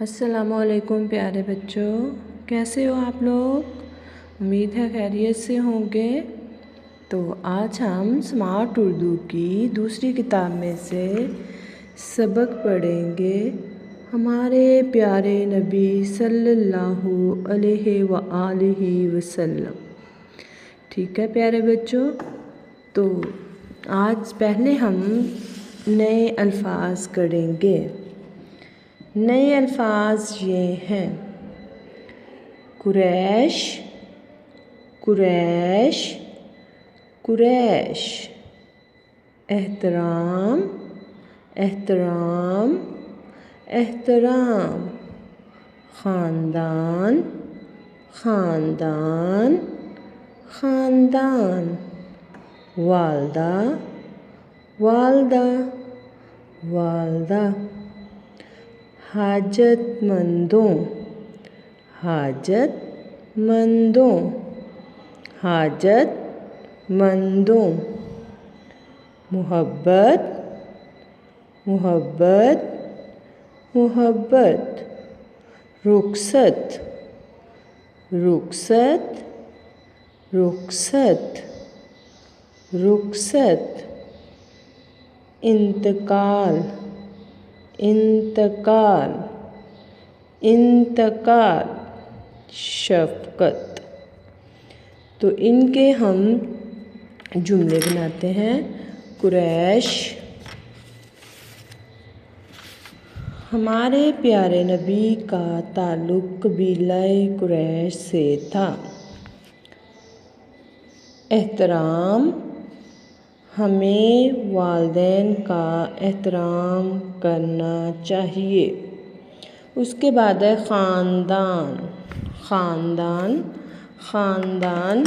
अस्सलामुअलैकुम प्यारे बच्चों, कैसे हो आप लोग। उम्मीद है खैरियत से होंगे। तो आज हम स्मार्ट उर्दू की दूसरी किताब में से सबक पढ़ेंगे हमारे प्यारे नबी सल्लल्लाहु अलैहि वसल्लम। ठीक है प्यारे बच्चों, तो आज पहले हम नए अल्फाज पढ़ेंगे। नए अल्फाज ये हैं कुरैश, कुरैश, कुरैश, एहतराम, एहतराम, एहतराम, ख़ानदान, ख़ानदान, ख़ानदान, वालदा, वालदा, वालदा, हाजतमंदों, हाजतमंदों, हाजतमंदों, मोहब्बत, मोहब्बत, मोहब्बत, रुखसत, रुखसत, रुखसत, रुखसत, इंतकाल, इंतकाल, इंतकाल, शफ़क़त। तो इनके हम जुमले बनाते हैं। कुरैश, हमारे प्यारे नबी का ताल्लुक़ कबीला कुरैश से था। एहतराम, हमें वालिदैन का एहतराम करना चाहिए। उसके बाद है ख़ानदान, ख़ानदान, ख़ानदान।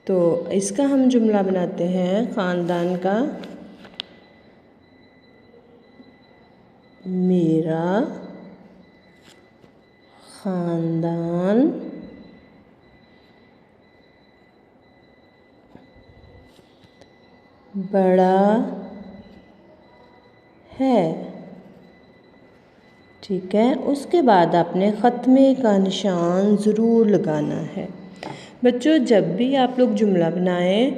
तो इसका हम जुमला बनाते हैं ख़ानदान का। मेरा ख़ानदान बड़ा है। ठीक है, उसके बाद आपने ख़त्मे का निशान ज़रूर लगाना है। बच्चों, जब भी आप लोग जुमला बनाएं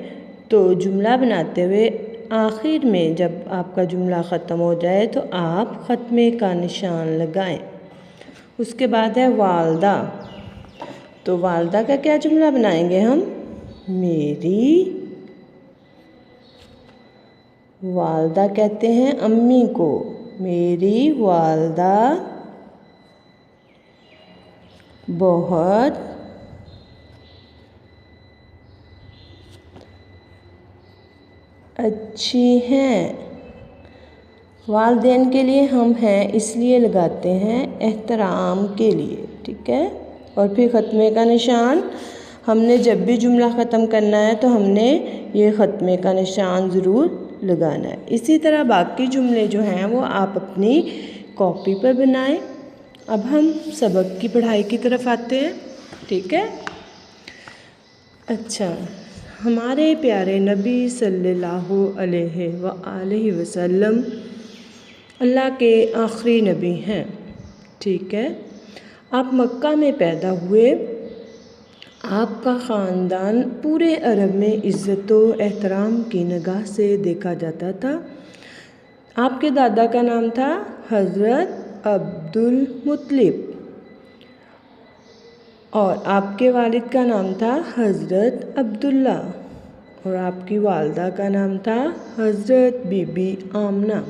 तो जुमला बनाते हुए आखिर में जब आपका जुमला ख़त्म हो जाए तो आप ख़त्मे का निशान लगाएं। उसके बाद है वालदा। तो वालदा का क्या जुमला बनाएंगे हम? मेरी वालदा कहते हैं अम्मी को। मेरी वालदा बहुत अच्छी हैं। वालिदैन के लिए हम हैं इसलिए लगाते हैं एहतराम के लिए। ठीक है, और फिर ख़त्मे का निशान हमने जब भी जुमला ख़त्म करना है तो हमने ये ख़त्मे का निशान ज़रूर लगाना है। इसी तरह बाकी जुमले जो हैं वो आप अपनी कॉपी पर बनाएं। अब हम सबक की पढ़ाई की तरफ आते हैं। ठीक है, अच्छा, हमारे प्यारे नबी सल्लल्लाहु अलैहि वसल्लम अल्लाह के आखिरी नबी हैं। ठीक है, आप मक्का में पैदा हुए। आपका ख़ानदान पूरे अरब में इज़्ज़त व एहतराम की निगाह से देखा जाता था। आपके दादा का नाम था हज़रत अब्दुल मुत्तलिब और आपके वालिद का नाम था हज़रत अब्दुल्ला और आपकी वालदा का नाम था हज़रत बीबी आमना।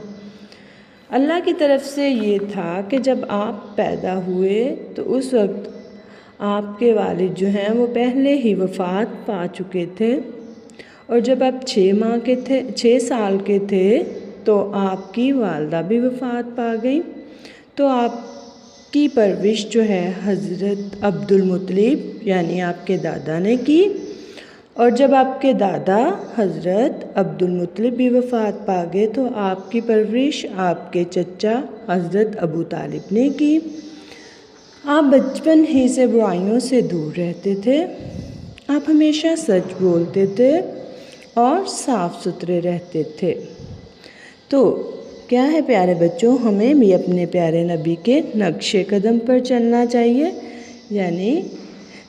अल्लाह की तरफ से ये था कि जब आप पैदा हुए तो उस वक्त आपके वालिद जो हैं वो पहले ही वफ़ात पा चुके थे और जब आप 6 साल के थे तो आपकी वालदा भी वफ़ात पा गई। तो आपकी परवरिश जो है हज़रत अब्दुल मुत्तलिब यानी आपके दादा ने की और जब आपके दादा हज़रत अब्दुल मुत्तलिब भी वफ़ात पा गए तो आपकी परवरिश आपके चचा हज़रत अबू तालिब ने की। आप बचपन ही से बुराइयों से दूर रहते थे। आप हमेशा सच बोलते थे और साफ़ सुथरे रहते थे। तो क्या है प्यारे बच्चों, हमें भी अपने प्यारे नबी के नक्शे कदम पर चलना चाहिए, यानी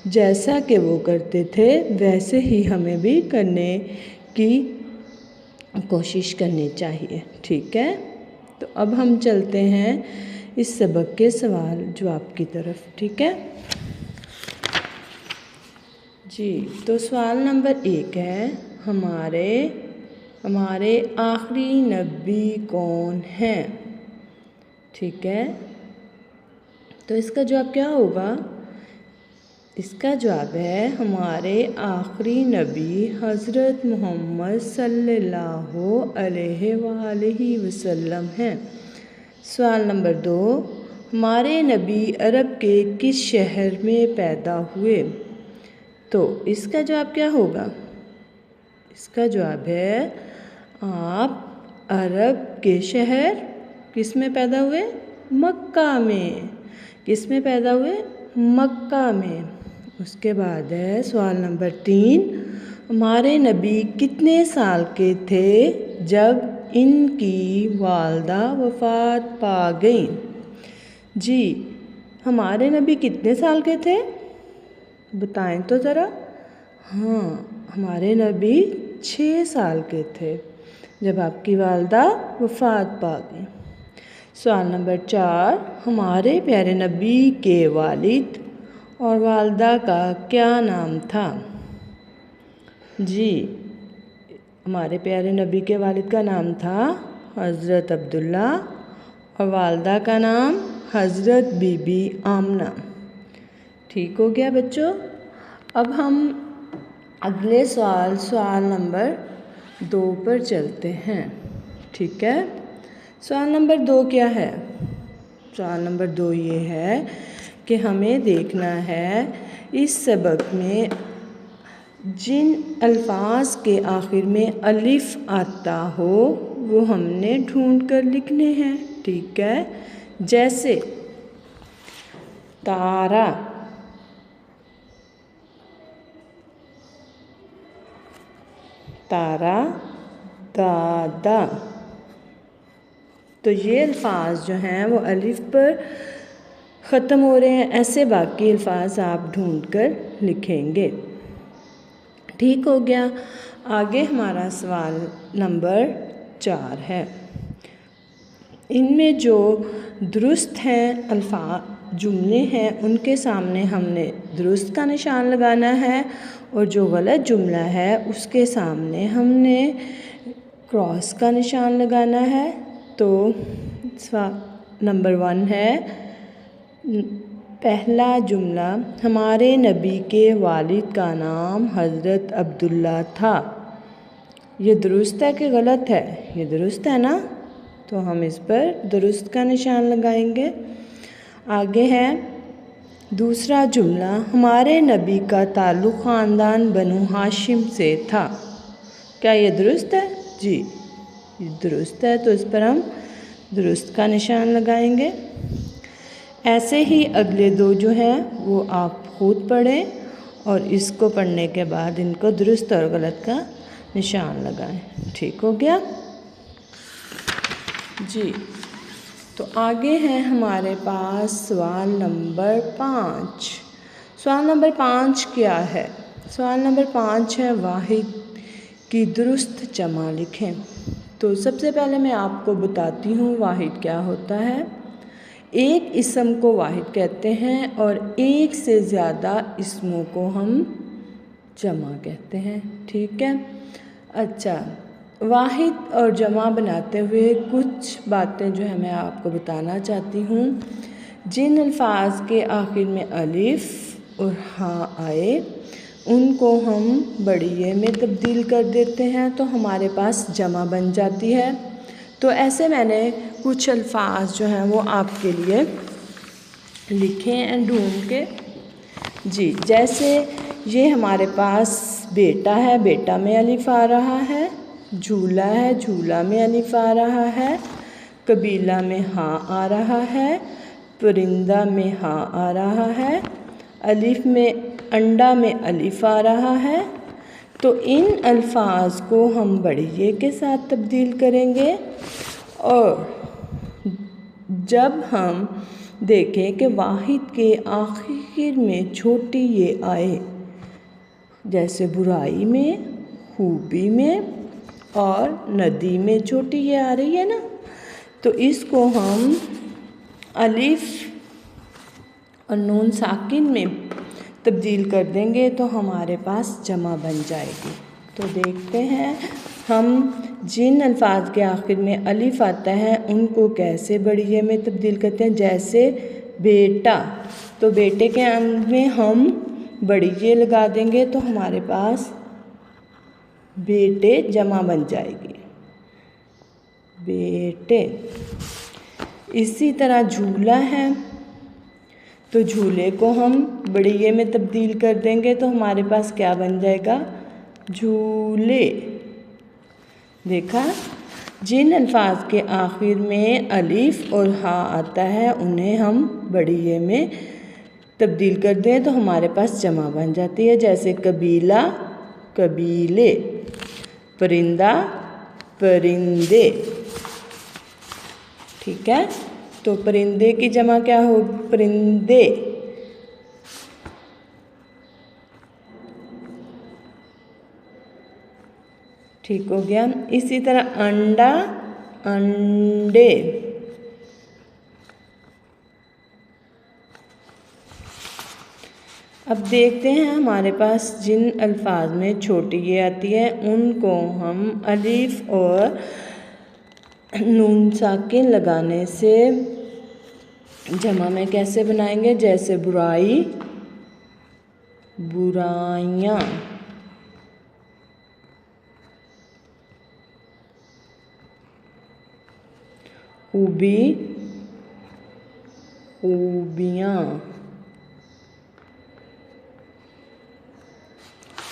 जैसा कि वो करते थे वैसे ही हमें भी करने की कोशिश करनी चाहिए। ठीक है, तो अब हम चलते हैं इस सबक के सवाल जवाब की तरफ। ठीक है जी, तो सवाल नंबर 1 है, हमारे आखिरी नबी कौन हैं। ठीक है, तो इसका जवाब क्या होगा? इसका जवाब है हमारे आखिरी नबी हज़रत मोहम्मद सल्लल्लाहु अलैहि वसल्लम हैं। सवाल नंबर 2, हमारे नबी अरब के किस शहर में पैदा हुए। तो इसका जवाब क्या होगा? इसका जवाब है आप अरब के शहर किस में पैदा हुए? मक्का में। किस में पैदा हुए? मक्का में। उसके बाद है सवाल नंबर 3, हमारे नबी कितने साल के थे जब इनकी वालदा वफ़ात पा गई। जी, हमारे नबी कितने साल के थे बताएं तो ज़रा। हाँ, हमारे नबी 6 साल के थे जब आपकी वालदा वफ़ात पा गई। सवाल नंबर 4, हमारे प्यारे नबी के वालिद और वालदा का क्या नाम था। जी, हमारे प्यारे नबी के वालिद का नाम था हज़रत अब्दुल्ला और वालदा का नाम हज़रत बीबी आमना। ठीक हो गया बच्चों। अब हम अगले सवाल नंबर 2 पर चलते हैं। ठीक है, सवाल नंबर 2 क्या है? सवाल नंबर 2 ये है कि हमें देखना है इस सबक में जिन अल्फाज के आखिर में अलिफ आता हो वो हमने ढूंढ कर लिखने हैं। ठीक है, जैसे तारा, तारा, दादा। तो ये अल्फाज जो हैं वो अलिफ पर ख़त्म हो रहे हैं। ऐसे बाकी अल्फाज आप ढूंढ कर लिखेंगे। ठीक हो गया। आगे हमारा सवाल नंबर 4 है। इनमें जो दुरुस्त हैं जुमले हैं उनके सामने हमने दुरुस्त का निशान लगाना है और जो गलत जुमला है उसके सामने हमने क्रॉस का निशान लगाना है। तो नंबर 1 है, पहला जुमला, हमारे नबी के वालिद का नाम हज़रत अब्दुल्ला था। ये दुरुस्त है कि गलत है? ये दुरुस्त है ना, तो हम इस पर दुरुस्त का निशान लगाएंगे। आगे है दूसरा जुमला, हमारे नबी का ताल्लुक़ ख़ानदान बनु हाशिम से था। क्या ये दुरुस्त है? जी, ये दुरुस्त है, तो इस पर हम दुरुस्त का निशान लगाएंगे। ऐसे ही अगले 2 जो हैं वो आप खुद पढ़ें और इसको पढ़ने के बाद इनको दुरुस्त और गलत का निशान लगाएं। ठीक हो गया जी। तो आगे है हमारे पास सवाल नंबर 5। सवाल नंबर 5 क्या है? सवाल नंबर 5 है, वाहिद की दुरुस्त जमा लिखें। तो सबसे पहले मैं आपको बताती हूँ वाहिद क्या होता है। एक इस्म को वाहिद कहते हैं और एक से ज़्यादा इस्मों को हम जमा कहते हैं। ठीक है, अच्छा, वाहिद और जमा बनाते हुए कुछ बातें जो है मैं आपको बताना चाहती हूँ। जिन अल्फाज के आखिर में अलिफ और हाँ आए उनको हम बड़िए में तब्दील कर देते हैं तो हमारे पास जमा बन जाती है। तो ऐसे मैंने कुछ अल्फाज जो हैं वो आपके लिए लिखे हैं ढूंढ के। जी, जैसे ये हमारे पास बेटा है, बेटा में अलिफ आ रहा है। झूला है, झूला में अलिफ आ रहा है। कबीला में हाँ आ रहा है। परिंदा में हाँ आ रहा है। अलिफ में अंडा में अलिफ आ रहा है। तो इन अल्फाज को हम बड़िए के साथ तब्दील करेंगे और जब हम देखें कि वाहिद के आखिर में छोटी ये आए, जैसे बुराई में, खूबी में और नदी में छोटी ये आ रही है ना, तो इसको हम अलिफ और नून साकिन में तब्दील कर देंगे तो हमारे पास जमा बन जाएगी। तो देखते हैं हम जिन अल्फाज के आखिर में अलिफ आता है उनको कैसे बड़िए में तब्दील करते हैं। जैसे बेटा, तो बेटे के अंत में हम बड़िए लगा देंगे तो हमारे पास बेटे जमा बन जाएगी, बेटे। इसी तरह झूला है, तो झूले को हम बड़िए में तब्दील कर देंगे तो हमारे पास क्या बन जाएगा, झूले। देखा, जिन अल्फाज के आखिर में अलिफ और हा आता है उन्हें हम बड़िए में तब्दील कर दें तो हमारे पास जमा बन जाती है। जैसे कबीला, कबीले, परिंदा, परिंदे। ठीक है, तो परिंदे की जमा क्या हो, परिंदे। ठीक हो गया। इसी तरह अंडा, अंडे। अब देखते हैं हमारे पास जिन अल्फाज में छोटी ये आती है उनको हम अलिफ और नून साकिन लगाने से जमा में कैसे बनाएंगे। जैसे बुराई, बुराइयाँ, खूबी, खूबियाँ।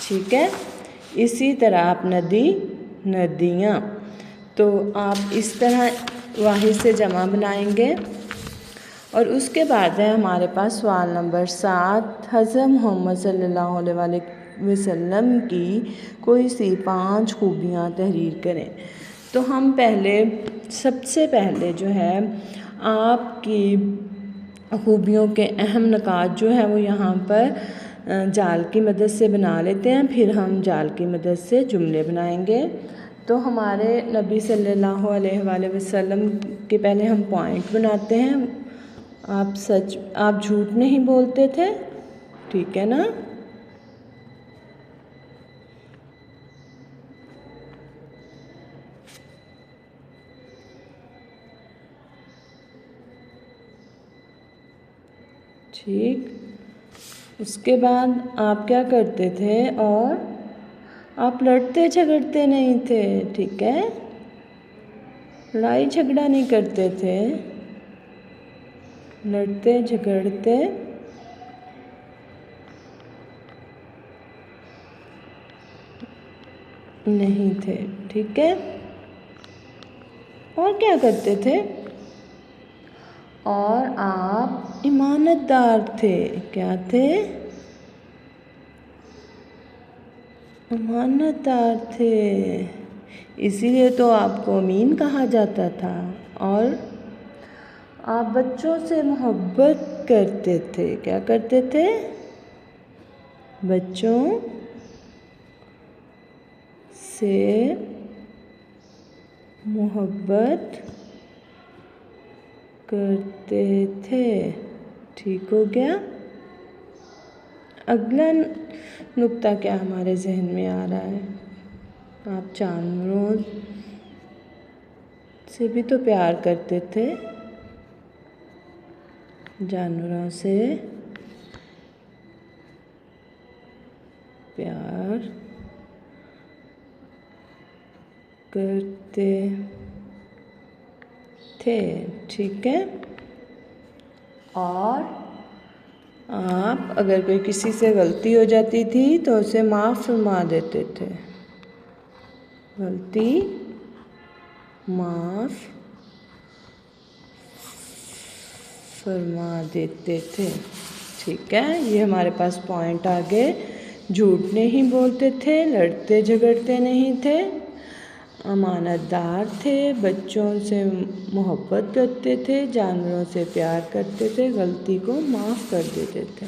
ठीक है, इसी तरह आप नदी, नदियाँ। तो आप इस तरह वाहिद से जमा बनाएंगे। और उसके बाद है हमारे पास सवाल नंबर 7, हज़रत मोहम्मद सल्लल्लाहु अलैहि वसल्लम की कोई सी 5 खूबियाँ तहरीर करें। तो हम पहले, सबसे पहले जो है आपकी खूबियों के अहम निकात जो है वो यहाँ पर जाल की मदद से बना लेते हैं, फिर हम जाल की मदद से जुमले बनाएंगे। तो हमारे नबी सल्लल्लाहु अलैहि वसल्लम के पहले हम पॉइंट बनाते हैं। आप झूठ नहीं बोलते थे, ठीक है ना। ठीक, उसके बाद आप क्या करते थे, और आप लड़ते झगड़ते नहीं थे, ठीक है, लड़ाई झगड़ा नहीं करते थे, लड़ते झगड़ते नहीं थे, ठीक है। और क्या करते थे, और आप ईमानदार थे, क्या थे, ईमानदार थे, इसीलिए तो आपको अमीन कहा जाता था। और आप बच्चों से मोहब्बत करते थे, क्या करते थे, बच्चों से मोहब्बत करते थे, ठीक हो गया। अगला नुक्ता क्या हमारे जहन में आ रहा है, आप जानवरों से भी तो प्यार करते थे, जानवरों से प्यार करते थे, ठीक है। और आप अगर कोई किसी से गलती हो जाती थी तो उसे माफ़ फरमा देते थे, गलती माफ़ फरमा देते थे, ठीक है। ये हमारे पास पॉइंट आ गए। झूठ नहीं बोलते थे, लड़ते झगड़ते नहीं थे, अमानतदार थे, बच्चों से मोहब्बत करते थे, जानवरों से प्यार करते थे, गलती को माफ़ कर देते थे।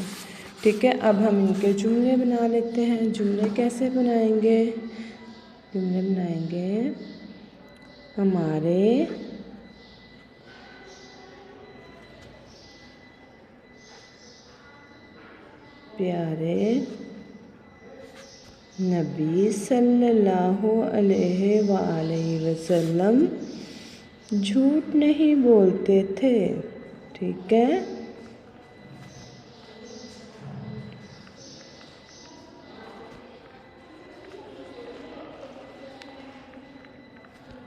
ठीक है, अब हम इनके जुमले बना लेते हैं। जुमले कैसे बनाएंगे? जुमले बनाएंगे, हमारे प्यारे नबी सल्लल्लाहु अलैहि वसल्लम झूठ नहीं बोलते थे। ठीक है,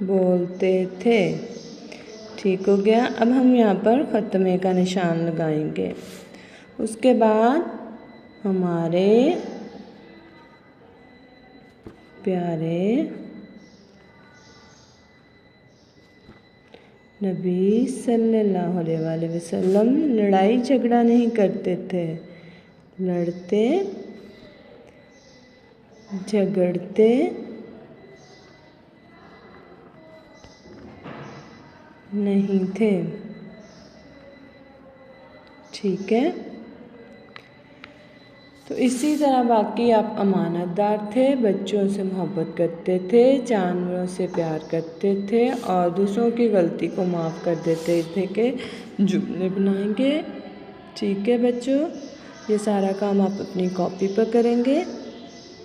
बोलते थे। ठीक हो गया। अब हम यहाँ पर ख़त्मे का निशान लगाएंगे। उसके बाद हमारे प्यारे नबी सल्लल्लाहु अलैहि वसल्लम लड़ाई झगड़ा नहीं करते थे, लड़ते झगड़ते नहीं थे। ठीक है, तो इसी तरह बाकी आप अमानतदार थे, बच्चों से मोहब्बत करते थे, जानवरों से प्यार करते थे और दूसरों की गलती को माफ़ कर देते थे के जुमले बनाएंगे। ठीक है बच्चों, ये सारा काम आप अपनी कॉपी पर करेंगे।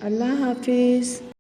अल्लाह हाफिज़।